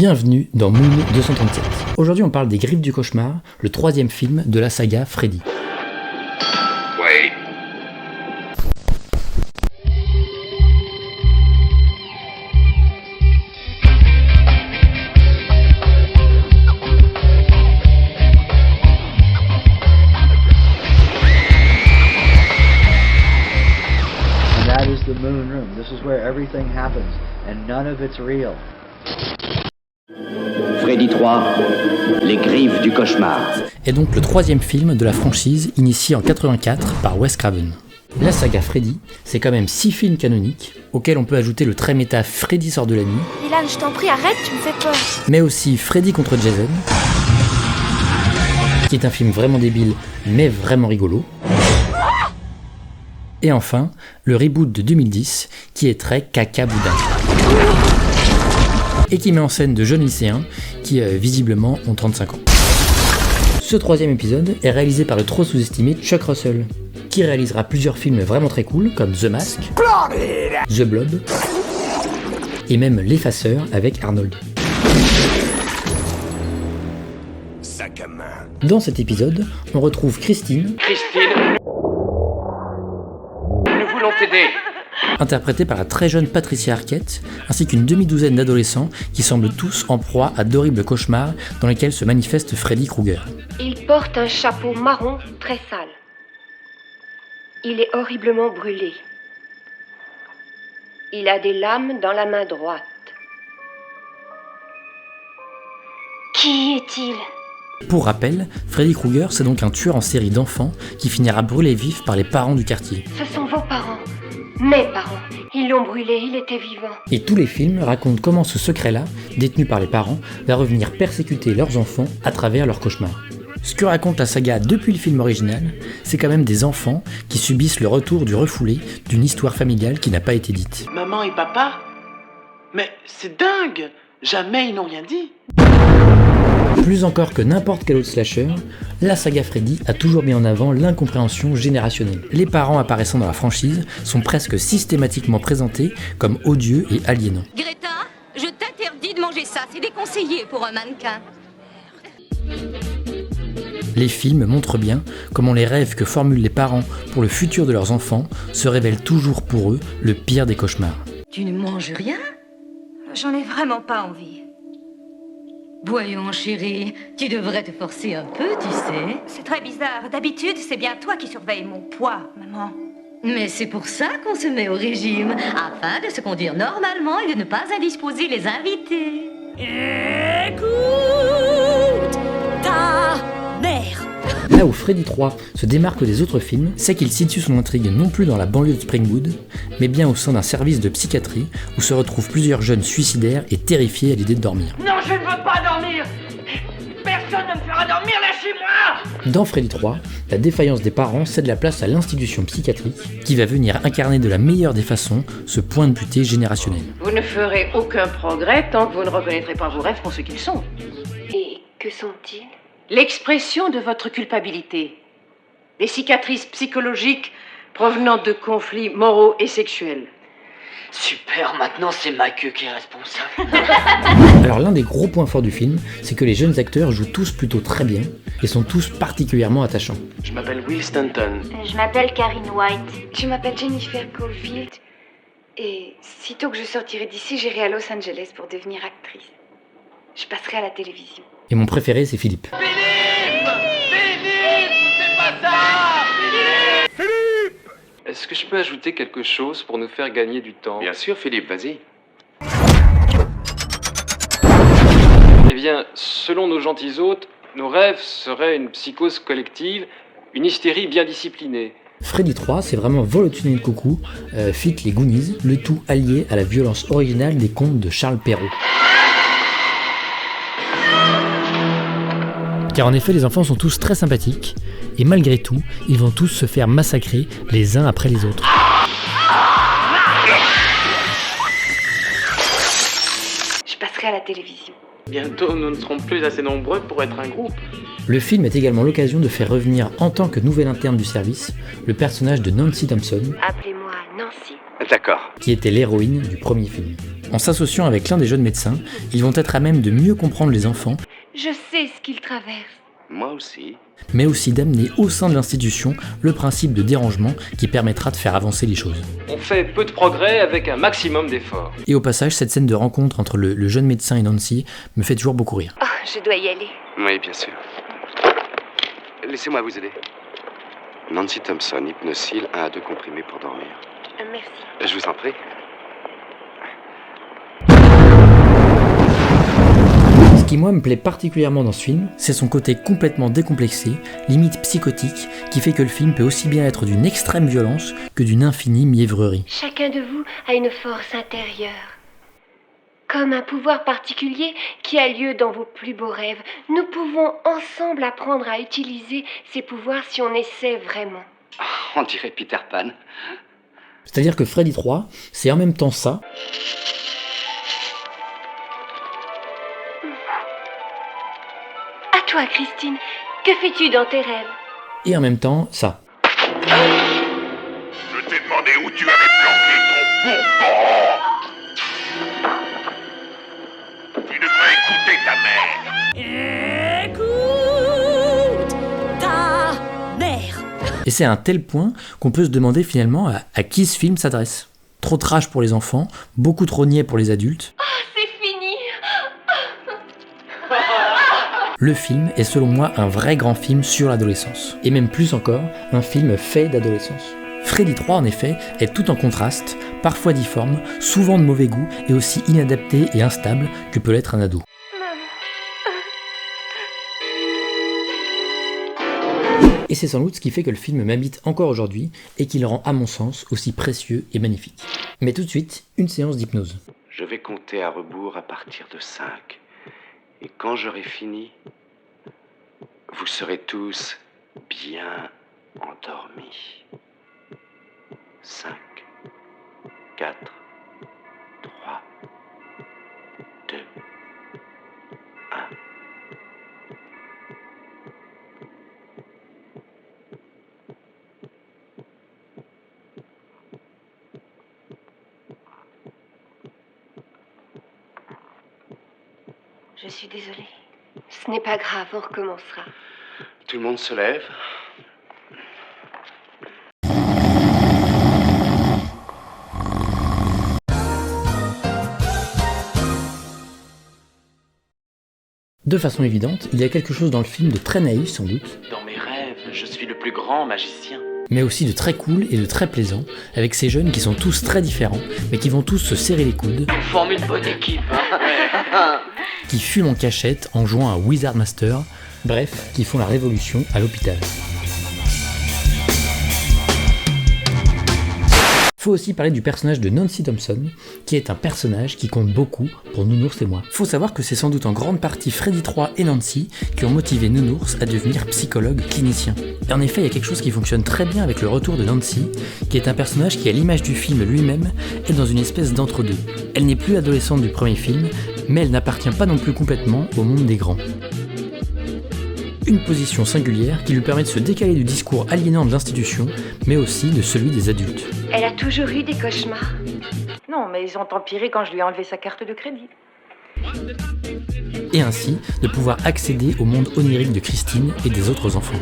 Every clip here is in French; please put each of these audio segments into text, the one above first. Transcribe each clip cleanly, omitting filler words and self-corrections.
Bienvenue dans Moon 237. Aujourd'hui on parle des Griffes du Cauchemar, le troisième film de la saga Freddy. Wait. And that is the moon room. This is where everything happens, and none of it's real. Freddy 3, les Griffes du Cauchemar. Est donc le troisième film de la franchise initié en 84 par Wes Craven. La saga Freddy, c'est quand même 6 films canoniques, auxquels on peut ajouter le très méta Freddy sort de la nuit, Dylan, je t'en prie, arrête, tu me fais peur. mais aussi Freddy contre Jason, qui est un film vraiment débile, mais vraiment rigolo. Et enfin, le reboot de 2010, qui est très caca boudin. Et qui met en scène de jeunes lycéens qui, visiblement, ont 35 ans. Ce troisième épisode est réalisé par le trop sous-estimé Chuck Russell, qui réalisera plusieurs films vraiment très cool, comme The Mask, The Blob, et même L'Effaceur avec Arnold. Sac à main. Dans cet épisode, on retrouve Christine, Nous voulons t'aider. interprétée par la très jeune Patricia Arquette, ainsi qu'une demi-douzaine d'adolescents qui semblent tous en proie à d'horribles cauchemars dans lesquels se manifeste Freddy Krueger. Il porte un chapeau marron très sale. Il est horriblement brûlé. Il a des lames dans la main droite. Qui est-il ? Pour rappel, Freddy Krueger, c'est donc un tueur en série d'enfants qui finira brûlé vif par les parents du quartier. Ce sont vos parents. Mes parents. Ils l'ont brûlé, il était vivant. Et tous les films racontent comment ce secret-là, détenu par les parents, va revenir persécuter leurs enfants à travers leurs cauchemars. Ce que raconte la saga depuis le film original, c'est quand même des enfants qui subissent le retour du refoulé d'une histoire familiale qui n'a pas été dite. Maman et papa? Mais c'est dingue! Jamais ils n'ont rien dit. Plus encore que n'importe quel autre slasher, la saga Freddy a toujours mis en avant l'incompréhension générationnelle. Les parents apparaissant dans la franchise sont presque systématiquement présentés comme odieux et aliénants. Greta, je t'interdis de manger ça, c'est déconseillé pour un mannequin. Les films montrent bien comment les rêves que formulent les parents pour le futur de leurs enfants se révèlent toujours pour eux le pire des cauchemars. Tu ne manges rien? J'en ai vraiment pas envie. Voyons, chérie, tu devrais te forcer un peu, tu sais. C'est très bizarre. D'habitude, c'est bien toi qui surveilles mon poids, maman. Mais c'est pour ça qu'on se met au régime, afin de se conduire normalement et de ne pas indisposer les invités. Écoute ta mère. Là où Freddy 3 se démarque des autres films, c'est qu'il situe son intrigue non plus dans la banlieue de Springwood, mais bien au sein d'un service de psychiatrie où se retrouvent plusieurs jeunes suicidaires et terrifiés à l'idée de dormir. Non, je ne veux pas dormir! Personne ne me fera dormir là chez moi! Dans Freddy 3, la défaillance des parents cède la place à l'institution psychiatrique qui va venir incarner de la meilleure des façons ce point de butée générationnel. Vous ne ferez aucun progrès tant que vous ne reconnaîtrez pas vos rêves pour ce qu'ils sont. Et que sont-ils ? L'expression de votre culpabilité. Des cicatrices psychologiques provenant de conflits moraux et sexuels. Super, maintenant c'est ma queue qui est responsable. Alors l'un des gros points forts du film, c'est que les jeunes acteurs jouent tous plutôt très bien et sont tous particulièrement attachants. Je m'appelle Will Stanton. Je m'appelle Karine White. Je m'appelle Jennifer Caulfield. Et sitôt que je sortirai d'ici, j'irai à Los Angeles pour devenir actrice. Je passerai à la télévision. Et mon préféré, c'est Philippe. Philippe, c'est pas ça! Philippe! Est-ce que je peux ajouter quelque chose pour nous faire gagner du temps? Bien sûr, Philippe, vas-y. Eh bien, selon nos gentils hôtes, nos rêves seraient une psychose collective, une hystérie bien disciplinée. Freddy 3, c'est vraiment vol au-dessus de coucou, fit les Goonies, le tout allié à la violence originale des contes de Charles Perrault. Car en effet, les enfants sont tous très sympathiques, et malgré tout, ils vont tous se faire massacrer les uns après les autres. Je passerai à la télévision. Bientôt, nous ne serons plus assez nombreux pour être un groupe. Le film est également l'occasion de faire revenir en tant que nouvelle interne du service, le personnage de Nancy Thompson, Appelez-moi Nancy. D'accord. qui était l'héroïne du premier film. En s'associant avec l'un des jeunes médecins, ils vont être à même de mieux comprendre les enfants, Je sais ce qu'ils traversent. Moi aussi. mais aussi d'amener au sein de l'institution le principe de dérangement qui permettra de faire avancer les choses. On fait peu de progrès avec un maximum d'efforts. Et au passage, cette scène de rencontre entre le jeune médecin et Nancy me fait toujours beaucoup rire. Oh, je dois y aller. Oui, bien sûr. Laissez-moi vous aider. Nancy Thompson, Hypnosil, 1 à 2 comprimés pour dormir. Merci. Je vous en prie. Ce qui moi me plaît particulièrement dans ce film, c'est son côté complètement décomplexé, limite psychotique, qui fait que le film peut aussi bien être d'une extrême violence que d'une infinie mièvrerie. Chacun de vous a une force intérieure. Comme un pouvoir particulier qui a lieu dans vos plus beaux rêves. Nous pouvons ensemble apprendre à utiliser ces pouvoirs si on essaie vraiment. On dirait Peter Pan. C'est-à-dire que Freddy 3, c'est en même temps ça, À toi, Christine. Que fais-tu dans tes rêves? et en même temps ça. Je t'ai demandé où tu avais planqué ton bonbon. Tu devrais écouter ta mère. Écoute ta mère. Et c'est à un tel point qu'on peut se demander finalement à qui ce film s'adresse. Trop trash pour les enfants, beaucoup trop niais pour les adultes. C'est fini. Le film est selon moi un vrai grand film sur l'adolescence. Et même plus encore, un film fait d'adolescence. Freddy 3 en effet est tout en contraste, parfois difforme, souvent de mauvais goût et aussi inadapté et instable que peut l'être un ado. Et c'est sans doute ce qui fait que le film m'habite encore aujourd'hui et qui le rend à mon sens aussi précieux et magnifique. Mais tout de suite, une séance d'hypnose. Je vais compter à rebours à partir de 5. Et quand j'aurai fini, vous serez tous bien endormis. 5, 4, 3, 2, 1. Je suis désolée. Ce n'est pas grave, on recommencera. Tout le monde se lève. De façon évidente, il y a quelque chose dans le film de très naïf sans doute, Dans mes rêves, je suis le plus grand magicien. mais aussi de très cool et de très plaisant, avec ces jeunes qui sont tous très différents, mais qui vont tous se serrer les coudes, On forme une bonne équipe, hein. qui fument en cachette en jouant à Wizard Master, bref, qui font la révolution à l'hôpital. Faut aussi parler du personnage de Nancy Thompson, qui est un personnage qui compte beaucoup pour Nounours et moi. Faut savoir que c'est sans doute en grande partie Freddy 3 et Nancy qui ont motivé Nounours à devenir psychologue clinicien. Et en effet, il y a quelque chose qui fonctionne très bien avec le retour de Nancy, qui est un personnage qui, à l'image du film lui-même, est dans une espèce d'entre-deux. Elle n'est plus l'adolescente du premier film, mais elle n'appartient pas non plus complètement au monde des grands. Une position singulière qui lui permet de se décaler du discours aliénant de l'institution, mais aussi de celui des adultes. Elle a toujours eu des cauchemars. Non, mais ils ont empiré quand je lui ai enlevé sa carte de crédit. Et ainsi de pouvoir accéder au monde onirique de Christine et des autres enfants.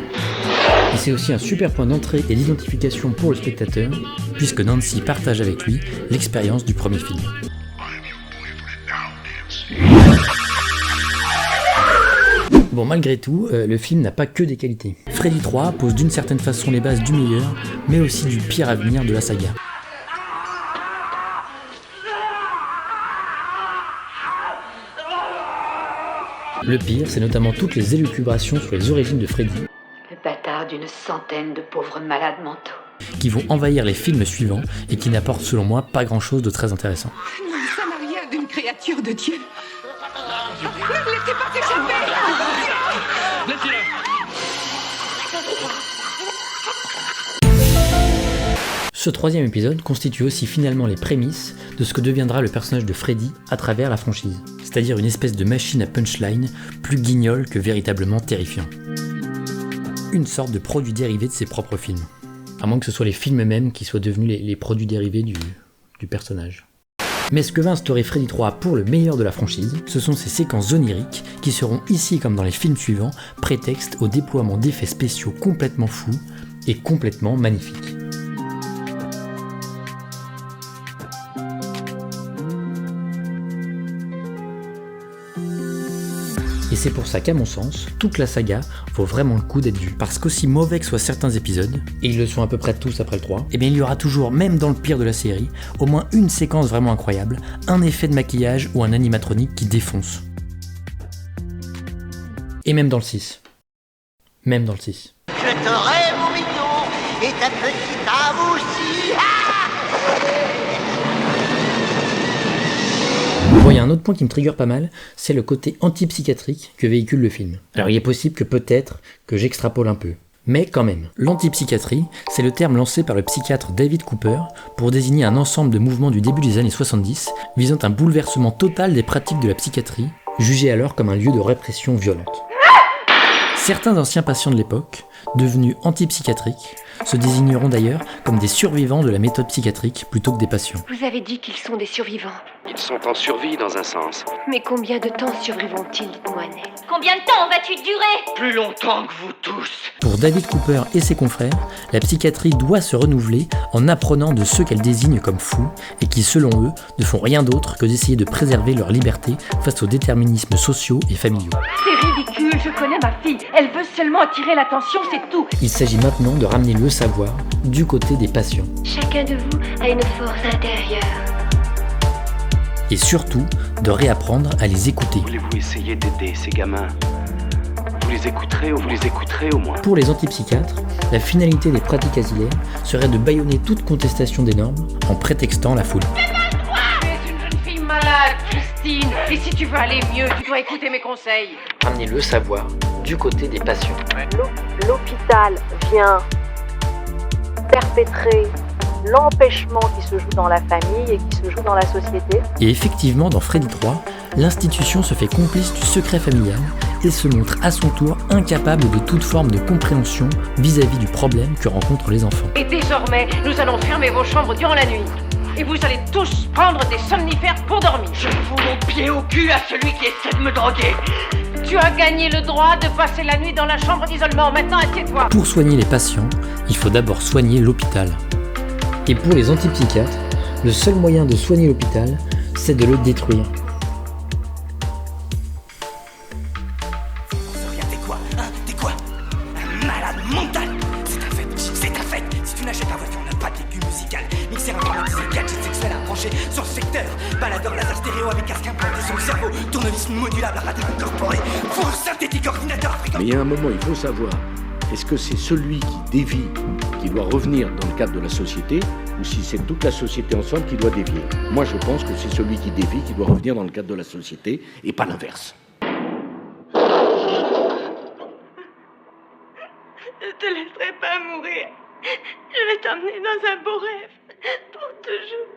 Et c'est aussi un super point d'entrée et d'identification pour le spectateur, puisque Nancy partage avec lui l'expérience du premier film. Bon, malgré tout, le film n'a pas que des qualités. Freddy 3 pose d'une certaine façon les bases du meilleur, mais aussi du pire avenir de la saga. Le pire, c'est notamment toutes les élucubrations sur les origines de Freddy, Le bâtard d'une centaine de pauvres malades mentaux. qui vont envahir les films suivants et qui n'apportent selon moi pas grand-chose de très intéressant. Nous sommes arrière d'une créature de Dieu. Laissez pas s'échapper. Ce troisième épisode constitue aussi finalement les prémices de ce que deviendra le personnage de Freddy à travers la franchise, c'est-à-dire une espèce de machine à punchline plus guignol que véritablement terrifiant. Une sorte de produit dérivé de ses propres films. À moins que ce soit les films eux-mêmes qui soient devenus les produits dérivés du personnage. Mais ce que va instaurer Freddy 3 pour le meilleur de la franchise, ce sont ces séquences oniriques qui seront ici comme dans les films suivants, prétexte au déploiement d'effets spéciaux complètement fous et complètement magnifiques. Et c'est pour ça qu'à mon sens, toute la saga vaut vraiment le coup d'être vue. Parce qu'aussi mauvais que soient certains épisodes, et ils le sont à peu près tous après le 3, et bien il y aura toujours, même dans le pire de la série, au moins une séquence vraiment incroyable, un effet de maquillage ou un animatronique qui défonce. Et même dans le 6. Même dans le 6. Je t'aurai mon mignon, et ta petite âme aussi. Bon, il y a un autre point qui me trigger pas mal, c'est le côté antipsychiatrique que véhicule le film. Alors il est possible que peut-être que j'extrapole un peu. Mais quand même, l'antipsychiatrie, c'est le terme lancé par le psychiatre David Cooper pour désigner un ensemble de mouvements du début des années 70 visant un bouleversement total des pratiques de la psychiatrie, jugé alors comme un lieu de répression violente. Certains anciens patients de l'époque, devenus antipsychiatriques, se désigneront d'ailleurs comme des survivants de la méthode psychiatrique plutôt que des patients. Vous avez dit qu'ils sont des survivants. Ils sont en survie dans un sens. Mais combien de temps survivront-ils, dites-moi, Ned? Combien de temps vas-tu durer? Plus longtemps que vous tous. Pour David Cooper et ses confrères, la psychiatrie doit se renouveler en apprenant de ceux qu'elle désigne comme fous et qui, selon eux, ne font rien d'autre que d'essayer de préserver leur liberté face aux déterminismes sociaux et familiaux. C'est ridicule, je connais ma fille. Elle veut seulement attirer l'attention, c'est tout. Il s'agit maintenant de ramener le savoir du côté des patients. Chacun de vous a une force intérieure. Et surtout, de réapprendre à les écouter. Voulez-vous essayer d'aider ces gamins? Vous les écouterez ou vous les écouterez au moins? Pour les antipsychiatres, la finalité des pratiques asilières serait de bâillonner toute contestation des normes en prétextant la foule. Tu es une jeune fille malade, Christine. Et si tu veux aller mieux, tu dois écouter mes conseils. Ramener le savoir du côté des patients. L'hôpital vient perpétrer l'empêchement qui se joue dans la famille et qui se joue dans la société. Et effectivement, dans Freddy 3, l'institution se fait complice du secret familial et se montre à son tour incapable de toute forme de compréhension vis-à-vis du problème que rencontrent les enfants. Et désormais, nous allons fermer vos chambres durant la nuit. Et vous allez tous prendre des somnifères pour dormir. Je fous mon pied au cul à celui qui essaie de me droguer. Tu as gagné le droit de passer la nuit dans la chambre d'isolement. Maintenant, assieds-toi. Pour soigner les patients, il faut d'abord soigner l'hôpital. Et pour les antipsychiatres, le seul moyen de soigner l'hôpital, c'est de le détruire. T'es quoi, hein? T'es quoi? Un malade mental. C'est un fait, c'est un fait. Si tu n'achètes pas voiture, on n'a pas de véhicule musical. Mixeur informatisé, gadget sexuel à brancher sur le secteur. Baladeur laser stéréo avec casque implanté sur le cerveau. Tournevis modulable à radio incorporé. Four synthétique ordinateur africain. Mais il y a un moment, il faut savoir, est-ce que c'est celui qui dévie qui doit revenir dans le cadre de la société, ou si c'est toute la société ensemble qui doit dévier? Moi, je pense que c'est celui qui dévie qui doit revenir dans le cadre de la société, et pas l'inverse. Je te laisserai pas mourir. Je vais t'emmener dans un beau rêve pour toujours.